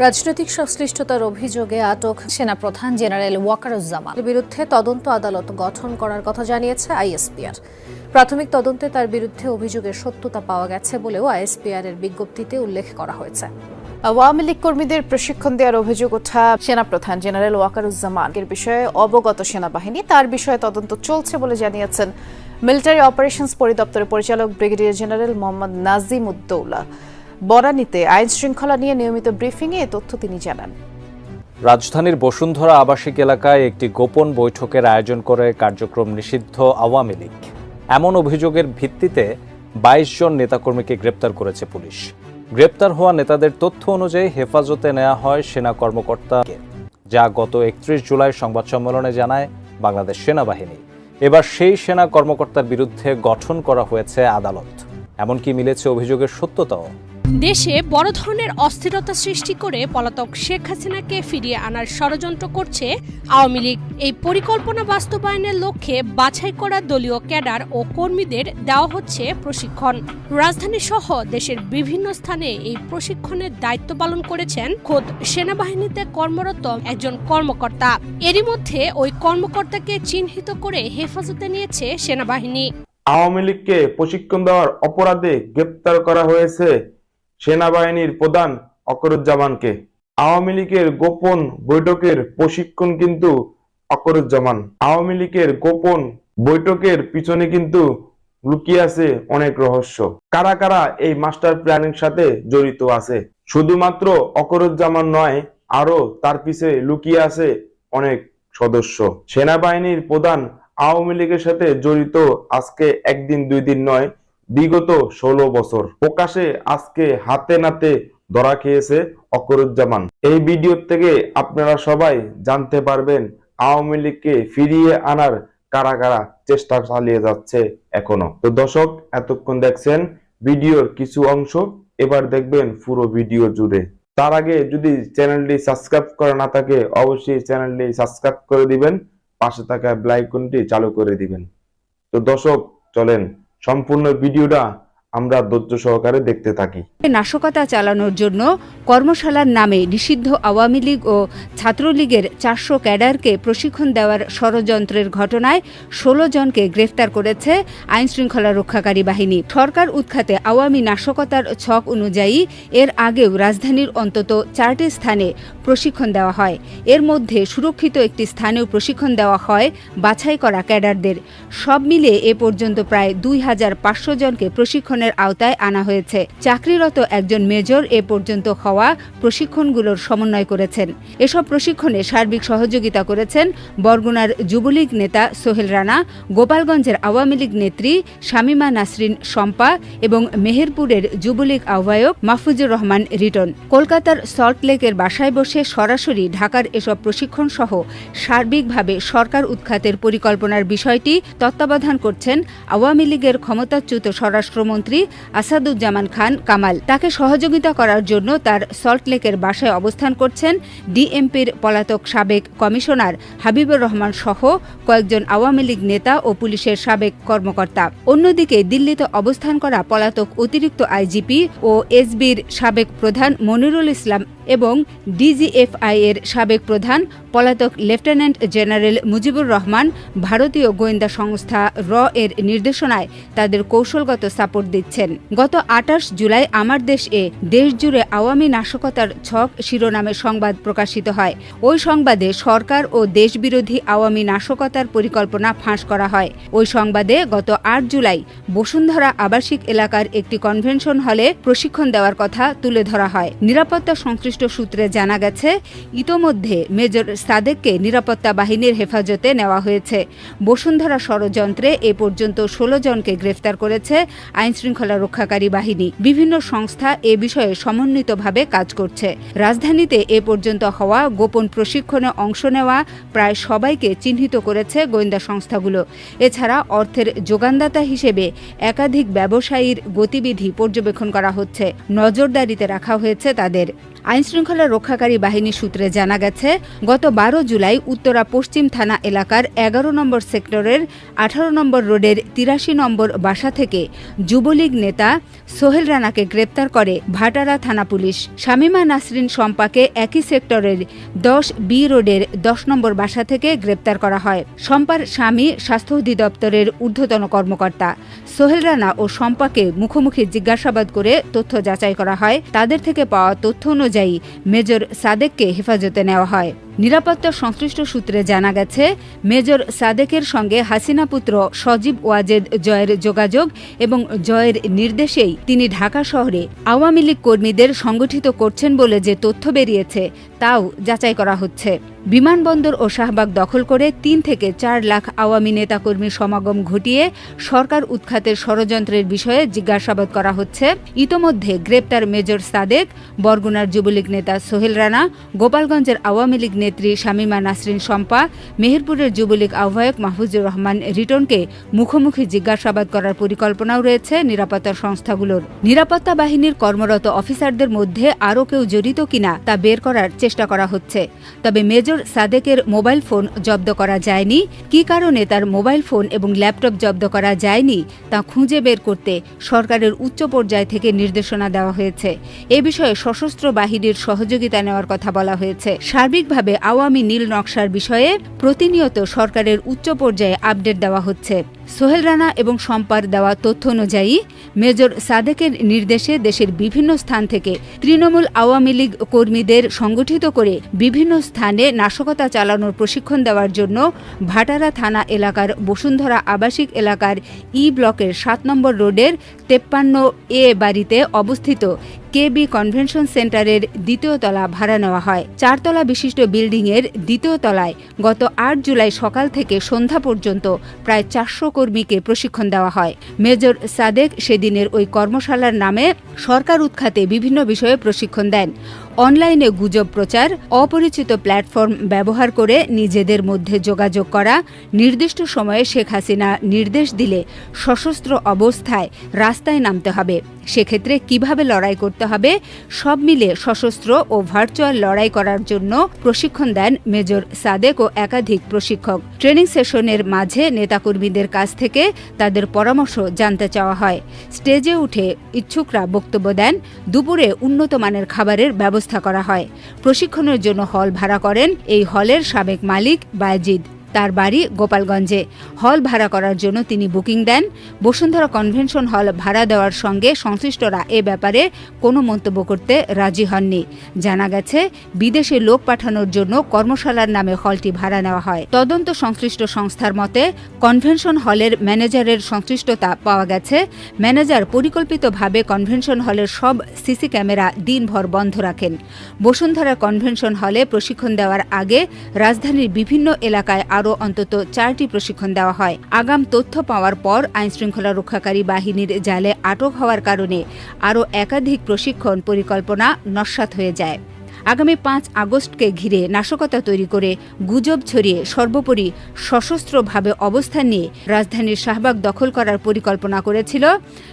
রাজনৈতিক সংশ্লিষ্টতার অভিযোগে আটক সেনাপ্রধান জেনারেল ওয়াকারুজ্জামানের বিরুদ্ধে তদন্ত আদালত গঠন করার কথা জানিয়েছে আইএসপিআর। প্রাথমিক তদন্তে তার বিরুদ্ধে অভিযোগের সত্যতা পাওয়া গেছে বলেও আইএসপিআর এর বিজ্ঞপ্তিতে উল্লেখ করা হয়েছে। আওয়ামী লীগ কর্মীদের প্রশিক্ষণ দেওয়ার অভিযোগ ওঠা সেনাপ্রধান জেনারেল ওয়াকারুজ্জামানের বিষয়ে অবগত সেনাবাহিনী তার বিষয়ে তদন্ত চলছে বলে জানিয়েছেন মিলিটারি অপারেশনস পরিদপ্তরের পরিচালক ব্রিগেডিয়ার জেনারেল মোহাম্মদ নাজিম উদ্দৌলা। বনানীতে আইন শৃঙ্খলা নিয়ে নিয়মিত ব্রিফিংয়ে এ তথ্য তিনি জানান। রাজধানীর বসুন্ধরা আবাসিক এলাকায় একটি গোপন বৈঠকের আয়োজন করে কার্যক্রম নিষিদ্ধ আওয়ামী লীগ। এমন অভিযোগের ভিত্তিতে ২২ জন নেতাকর্মীকে গ্রেপ্তার করেছে পুলিশ। গ্রেপ্তার হওয়া নেতাদের তথ্য অনুযায়ী হেফাজতে নেওয়া হয় সেনা কর্মকর্তাকে, যা গত ৩১ জুলাই সংবাদ সম্মেলনে জানায় বাংলাদেশ সেনাবাহিনী। এবার সেই সেনা কর্মকর্তার বিরুদ্ধে গঠন করা হয়েছে আদালত। এমনকি মিলেছে অভিযোগের সত্যতাও। দেশে বড় ধরনের অস্থিরতা সৃষ্টি করে পলাতক শেখ হাসিনাকে ফিরিয়ে আনার ষড়যন্ত্র করছে আওয়ামী লীগ। এই পরিকল্পনা বাস্তবায়নের লক্ষ্যে বাছাই করা দলীয় ক্যাডার ও কর্মীদের দেওয়া হচ্ছে প্রশিক্ষণ। রাজধানী সহ দেশের বিভিন্ন স্থানে এই প্রশিক্ষণের দায়িত্ব পালন করেছেন খোদ সেনাবাহিনীতে কর্মরত একজন কর্মকর্তা। এরই মধ্যে ওই কর্মকর্তাকে চিহ্নিত করে হেফাজতে নিয়েছে সেনাবাহিনী। আওয়ামী লীগকে প্রশিক্ষণ দেওয়ার অপরাধে গ্রেপ্তার করা হয়েছে সেনাবাহিনীর প্রধান ওয়াকারুজ্জামানকে। আওয়ামী লীগের গোপন বৈঠকের প্রশিক্ষণ কিন্তু ওয়াকারুজ্জামান। আওয়ামী লীগের গোপন বৈঠকের পিছনে কিন্তু লুকিয়ে আছে অনেক রহস্য। কারা কারা এই মাস্টার প্ল্যানের সাথে জড়িত আছে? শুধুমাত্র ওয়াকারুজ্জামান নয়, আরো তার পিছে লুকিয়ে আছে অনেক সদস্য। সেনাবাহিনীর প্রধান আওয়ামী লীগের সাথে জড়িত আজকে একদিন দুই দিন নয়, বিগত 16 বছর। প্রকাশে আজকে হাতে নাতে ধরা খেয়েছে ওয়াকারুজ্জামান। এই ভিডিও থেকে আপনারা সবাই জানতে পারবেন আওয়ামী লীগকে ফিরিয়ে আনার কারা কারা চেষ্টা চালিয়ে যাচ্ছে এখনো। তো দর্শক, এতক্ষণ দেখছেন ভিডিওর কিছু অংশ, এবার দেখবেন পুরো ভিডিও জুড়ে। তার আগে যদি চ্যানেলটি সাবস্ক্রাইব করা না থাকে অবশ্যই চ্যানেলটি সাবস্ক্রাইব করে দিবেন, পাশে থাকা বেল আইকনটি চালু করে দিবেন। তো দর্শক, চলেন সম্পূর্ণ ভিডিওটা আমরা ধৈর্য সহকারে দেখতে থাকি। নাশকতা চালানোর জন্য কর্মশালার নামে নিষিদ্ধ আওয়ামী লীগ ও ছাত্রলীগের 400 ক্যাডারকে প্রশিক্ষণ দেওয়ার ষড়যন্ত্রের ঘটনায় 16 জনকে গ্রেফতার করেছে আইন শৃঙ্খলা রক্ষাকারী বাহিনী। সরকার উৎখাতে আওয়ামী নাশকতার ছক অনুযায়ী এর আগেও রাজধানীর অন্তত 4টি স্থানে প্রশিক্ষণ দেওয়া হয়। এর মধ্যে সুরক্ষিত একটি স্থানেও প্রশিক্ষণ দেওয়া হয় বাছাই করা ক্যাডারদের। সব মিলিয়ে এ পর্যন্ত প্রায় 2500 জনকে প্রশিক্ষণের আওতায় আনা হয়েছে। চাকরিরত একজন মেজর এ পর্যন্ত হওয়া প্রশিক্ষণগুলোর সমন্বয় করেছেন। এসব প্রশিক্ষণে সার্বিক সহযোগিতা করেছেন বরগুনার যুবলীগ নেতা সোহেল রানা, গোপালগঞ্জের আওয়ামী লীগ নেত্রী শামীমা নাসরিন শম্পা এবং মেহেরপুরের যুবলীগ আহ্বায়ক মাহফুজুর রহমান রিটন। কলকাতার সল্টলেকের বাসায় বসে সরাসরি ঢাকার এসব প্রশিক্ষণ সহ সার্বিকভাবে সরকার উৎখাতের পরিকল্পনার বিষয়টি তত্ত্বাবধান করছেন আওয়ামী লীগের ক্ষমতাচ্যুত স্বরাষ্ট্রমন্ত্রী আসাদুজ্জামান খান কামাল। তাকে সহযোগিতা করার জন্য তার সল্টলেকের বাসায় অবস্থান করছেন ডিএমপির পলাতক সাবেক কমিশনার হাবিবুর রহমান সহ কয়েকজন আওয়ামী লীগ নেতা ও পুলিশের সাবেক কর্মকর্তা। অন্যদিকে দিল্লিতে অবস্থান করা পলাতক অতিরিক্ত আইজিপি ও এসবির সাবেক প্রধান মনিরুল ইসলাম এবং ডিজিএফআই এর সাবেক প্রধান পলাতক লেফটেন্যান্ট জেনারেল মুজিবুর রহমান ভারতীয় গোয়েন্দা সংস্থা র এর নির্দেশনায় তাদের কৌশলগত সাপোর্ট দিচ্ছেন। গত 28 জুলাই আমার দেশ এ দেশজুড়ে আওয়ামী নাশকতার ছক শিরোনামে সংবাদ প্রকাশিত হয়। ওই সংবাদে সরকার ও দেশবিরোধী আওয়ামী নাশকতার পরিকল্পনা ফাঁস করা হয়। ওই সংবাদে গত 8 জুলাই বসুন্ধরা আবাসিক এলাকার একটি কনভেনশন হলে প্রশিক্ষণ দেওয়ার কথা তুলে ধরা হয়। নিরাপত্তা সংশ্লিষ্ট সূত্রে জানা গেছে ইতোমধ্যে মেজর সাদেককে নিরাপত্তা বাহিনীর হেফাজতে নেওয়া হয়েছে। বসুন্ধরা ষড়যন্ত্রে এ পর্যন্ত 16 জনকে গ্রেফতার করেছে আইন শৃঙ্খলা রক্ষাকারী বাহিনী। বিভিন্ন সংস্থা এ বিষয়ে সমন্বিতভাবে কাজ করছে। রাজধানীতে এ পর্যন্ত হওয়া গোপন প্রশিক্ষণে অংশ নেওয়া প্রায় সবাইকে চিহ্নিত করেছে গোয়েন্দা সংস্থাগুলো। এছাড়া অর্থের যোগানদাতা হিসেবে একাধিক ব্যবসায়ীর গতিবিধি পর্যবেক্ষণ করা হচ্ছে, নজরদারিতে রাখা হয়েছে তাদের। আইনশৃঙ্খলা রক্ষাকারী বাহিনী সূত্রে জানা গেছে, গত 12 জুলাই উত্তরা পশ্চিম থানা এলাকার 11 নম্বর সেক্টরের 18 নম্বর রোডের 83 নম্বর বাসা থেকে যুবলীগ নেতা সোহেল রানাকে গ্রেপ্তার করে ভাটারা থানা পুলিশ। শামীমা নাসরিন শম্পাকে একই সেক্টরের 10B রোডের 10 নম্বর বাসা থেকে গ্রেপ্তার করা হয়। শম্পার স্বামী স্বাস্থ্য অধিদপ্তরের ঊর্ধ্বতন কর্মকর্তা। সোহেল রানা ও শম্পাকে মুখোমুখি জিজ্ঞাসাবাদ করে তথ্য যাচাই করা হয়। তাদের থেকে পাওয়া তথ্য অনুযায়ী মেজর সাদেককে হেফাজতে নেওয়া হয়। নিরাপত্তা সংশ্লিষ্ট সূত্রে জানা গেছে, মেজর সাদেকের সঙ্গে হাসিনা পুত্র সজীব ওয়াজেদ জয়ের যোগাযোগ এবং জয়ের নির্দেশেই তিনি ঢাকা শহরে আওয়ামী লীগ কর্মীদের সংগঠিত করছেন বলে যে তথ্য বেরিয়েছে তাও যাচাই করা হচ্ছে। বিমানবন্দর ও শাহবাগ দখল করে 3 থেকে 4 লাখ আওয়ামী নেতাকর্মীর সমাগম ঘটিয়ে সরকার উৎখাতের ষড়যন্ত্রের বিষয়ে জিজ্ঞাসাবাদ করা হচ্ছে। ইতোমধ্যে গ্রেপ্তার মেজর সাদেক, বরগুনার যুবলীগ নেতা সোহেল রানা, গোপালগঞ্জের আওয়ামী লীগ নেত্রী শামীমা নাসরিন শম্পা, মেহেরপুরের যুবলীগ আহ্বায়ক মাহফুজুর রহমান রিটনকে মুখোমুখি জিজ্ঞাসাবাদ করার পরিকল্পনাও রয়েছে নিরাপত্তা সংস্থাগুলোর। নিরাপত্তা বাহিনীর কর্মরত অফিসারদের মধ্যে আরও কেউ জড়িত কিনা তা বের করার চেষ্টা করা হচ্ছে। তবে মেজর সাদেকের মোবাইল ফোন জব্দ করা যায়নি। কী কারণে তার মোবাইল ফোন এবং ল্যাপটপ জব্দ করা যায়নি তা খুঁজে বের করতে সরকারের উচ্চ পর্যায় থেকে নির্দেশনা দেওয়া হয়েছে। এ বিষয়ে সশস্ত্র বাহিনীর সহযোগিতা নেওয়ার কথা বলা হয়েছে। সার্বিকভাবে আওয়ামী নীল নকশার বিষয়ে প্রতিনিয়ত সরকারের উচ্চ পর্যায়ে আপডেট দেওয়া হচ্ছে। সোহেল রানা এবং শম্পার দেওয়া তথ্য অনুযায়ী মেজর সাদেকের নির্দেশে দেশের বিভিন্ন স্থান থেকে তৃণমূল আওয়ামী লীগ কর্মীদের সংগঠিত করে বিভিন্ন স্থানে নাশকতা চালানোর প্রশিক্ষণ দেওয়ার জন্য ভাটারা থানা এলাকার বসুন্ধরা আবাসিক এলাকার ই ব্লকের 7 নম্বর রোডের 53A বাড়িতে অবস্থিত KB কনভেনশন সেন্টারের 2য় তলা ভাড়া নেওয়া হয়। 4 তলা বিশিষ্ট বিল্ডিংয়ের 2য় তলায় গত 8 জুলাই সকাল থেকে সন্ধ্যা পর্যন্ত প্রায় 400 কর্মীকে প্রশিক্ষণ দেওয়া হয়। মেজর সাদেক সেদিনের ওই কর্মশালার নামে সরকার উৎখাতে বিভিন্ন বিষয়ে প্রশিক্ষণ দেন। অনলাইনে গুজব প্রচার, অপরিচিত প্ল্যাটফর্ম ব্যবহার করে নিজেদের মধ্যে যোগাযোগ করা, নির্দিষ্ট সময়ে শেখ হাসিনা নির্দেশ দিলে সশস্ত্র অবস্থায় রাস্তায় নামতে হবে, সেক্ষেত্রে কিভাবে লড়াই করতে হবে, সব মিলে সশস্ত্র ও ভার্চুয়াল লড়াই করার জন্য প্রশিক্ষণ দেন মেজর সাদেক ও একাধিক প্রশিক্ষক। ট্রেনিং সেশনের মাঝে নেতাকর্মীদের কাছ থেকে তাদের পরামর্শ জানতে চাওয়া হয়। স্টেজে উঠে ইচ্ছুকরা বক্তব্য দেন। দুপুরে উন্নত মানের খাবারের ব্যবস্থা করা হয়। প্রশিক্ষণের জন্য হল ভাড়া করেন এই হলের সাবেক মালিক বায়েজিদ। তার বাড়ি গোপালগঞ্জে। হল ভাড়া করার জন্য তিনি বুকিং দেন। বসুন্ধরা কনভেনশন হল ভাড়া দেওয়ার সঙ্গে সংশ্লিষ্টরা এ ব্যাপারে কোনো মন্তব্য করতে রাজি হননি। জানা গেছে, বিদেশে লোক পাঠানোর জন্য কর্মশালার নামে হলটি ভাড়া নেওয়া হয়। তদন্ত সংশ্লিষ্ট সংস্থার মতে কনভেনশন হলের ম্যানেজারের সংশ্লিষ্টতা পাওয়া গেছে। ম্যানেজার পরিকল্পিতভাবে কনভেনশন হলের সব সিসি ক্যামেরা দিনভর বন্ধ রাখেন। বসুন্ধরা কনভেনশন হলে প্রশিক্ষণ দেওয়ার আগে রাজধানীর বিভিন্ন এলাকায় আরও অন্তত 4টি প্রশিক্ষণ দেওয়া হয়। আগাম তথ্য পাওয়ার পর আইনশৃঙ্খলা রক্ষাকারী বাহিনীর জালে আটক হওয়ার কারণে আরও একাধিক প্রশিক্ষণ পরিকল্পনা নস্যাৎ হয়ে যায়। আগামী 5 আগস্টকে ঘিরে নাশকতা তৈরি করে গুজব ছড়িয়ে সর্বোপরি সশস্ত্রভাবে অবস্থান নিয়ে রাজধানীর শাহবাগ দখল করার পরিকল্পনা করেছিল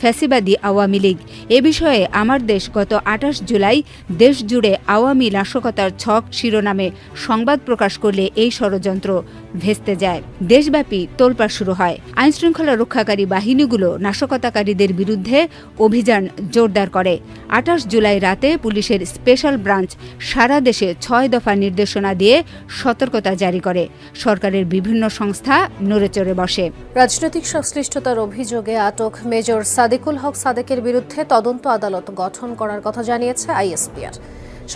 ফ্যাসিবাদী আওয়ামী লীগ। এ বিষয়ে আমার দেশ গত 28 জুলাই দেশ জুড়ে আওয়ামী নাশকতার ছক শিরোনামে সংবাদ প্রকাশ করলে এই ষড়যন্ত্র ভেস্তে যায়। দেশব্যাপী তোলপাড় শুরু হয়। আইনশৃঙ্খলা রক্ষাকারী বাহিনীগুলো নাশকতাকারীদের বিরুদ্ধে অভিযান জোরদার করে। 28 জুলাই রাতে পুলিশের স্পেশাল ব্রাঞ্চ সারা দেশে 6 দফা নির্দেশনা দিয়ে সতর্কতা জারি করে। সরকারের বিভিন্ন সংস্থা নড়েচড়ে বসে। রাজনৈতিক সংশ্লিষ্টতার অভিযোগে আটক মেজর সাদেকুল হক সাদেকের বিরুদ্ধে তদন্ত আদালত গঠন করার কথা জানিয়েছে আইএসপিআর।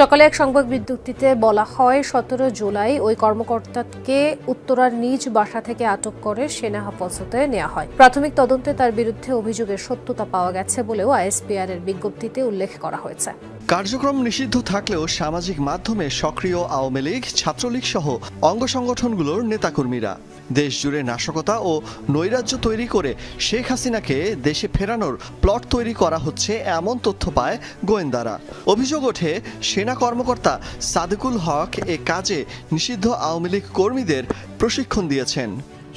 সকালে এক সংবাদ বিজ্ঞপ্তিতে বলা হয়, 17 জুলাই ওই কর্মকর্তাকে উত্তরার নিজ বাসা থেকে আটক করে সেনা হেফাজতে নেওয়া হয়। প্রাথমিক তদন্তে তার বিরুদ্ধে অভিযোগের সত্যতা পাওয়া গেছে বলেও আইএসপিআর এর বিজ্ঞপ্তিতে উল্লেখ করা হয়েছে। কার্যক্রম নিষিদ্ধ থাকলেও সামাজিক মাধ্যমে সক্রিয় আওয়ামী লীগ, ছাত্রলীগ সহ অঙ্গ সংগঠনগুলোর নেতাকর্মীরা দেশজুড়ে নাশকতা ও নৈরাজ্য তৈরি করে শেখ হাসিনাকে দেশে ফেরানোর প্লট তৈরি করা হচ্ছে এমন তথ্য পায় গোয়েন্দারা। অভিযোগ ওঠে, সেনা কর্মকর্তা সাদেকুল হক এ কাজে নিষিদ্ধ আওয়ামী লীগ কর্মীদের প্রশিক্ষণ দিয়েছেন।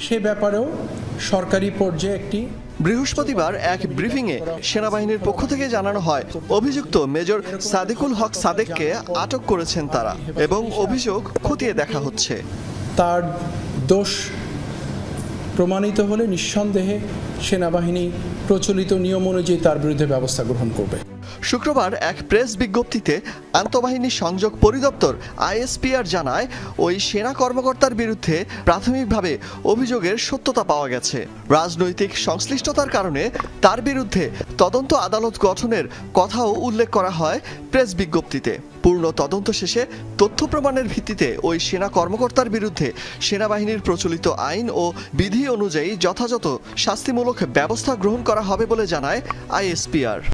সে ব্যাপারেও সরকারি পর্যায়ে একটি বৃহস্পতিবার এক ব্রিফিংয়ে সেনাবাহিনীর পক্ষ থেকে জানানো হয় অভিযুক্ত মেজর সাদিকুল হক সাদেককে আটক করেছেন তারা এবং অভিযোগ খতিয়ে দেখা হচ্ছে। তার দোষ প্রমাণিত হলে নিঃসন্দেহে সেনাবাহিনী প্রচলিত নিয়ম অনুযায়ী তার বিরুদ্ধে ব্যবস্থা গ্রহণ করবে। শুক্রবার এক প্রেস বিজ্ঞপ্তিতে আন্তঃবাহিনী সংযোগ পরিদপ্তর আইএসপিআর জানায় ওই সেনা কর্মকর্তার বিরুদ্ধে প্রাথমিকভাবে অভিযোগের সত্যতা পাওয়া গেছে। রাজনৈতিক সংশ্লিষ্টতার কারণে তার বিরুদ্ধে তদন্ত আদালত গঠনের কথাও উল্লেখ করা হয় প্রেস বিজ্ঞপ্তিতে। পূর্ণ তদন্ত শেষে তথ্য প্রমাণের ভিত্তিতে ওই সেনা কর্মকর্তার বিরুদ্ধে সেনাবাহিনীর প্রচলিত আইন ও বিধি অনুযায়ী যথাযথ শাস্তিমূলক ব্যবস্থা গ্রহণ করা হবে বলে জানায় আইএসপিআর।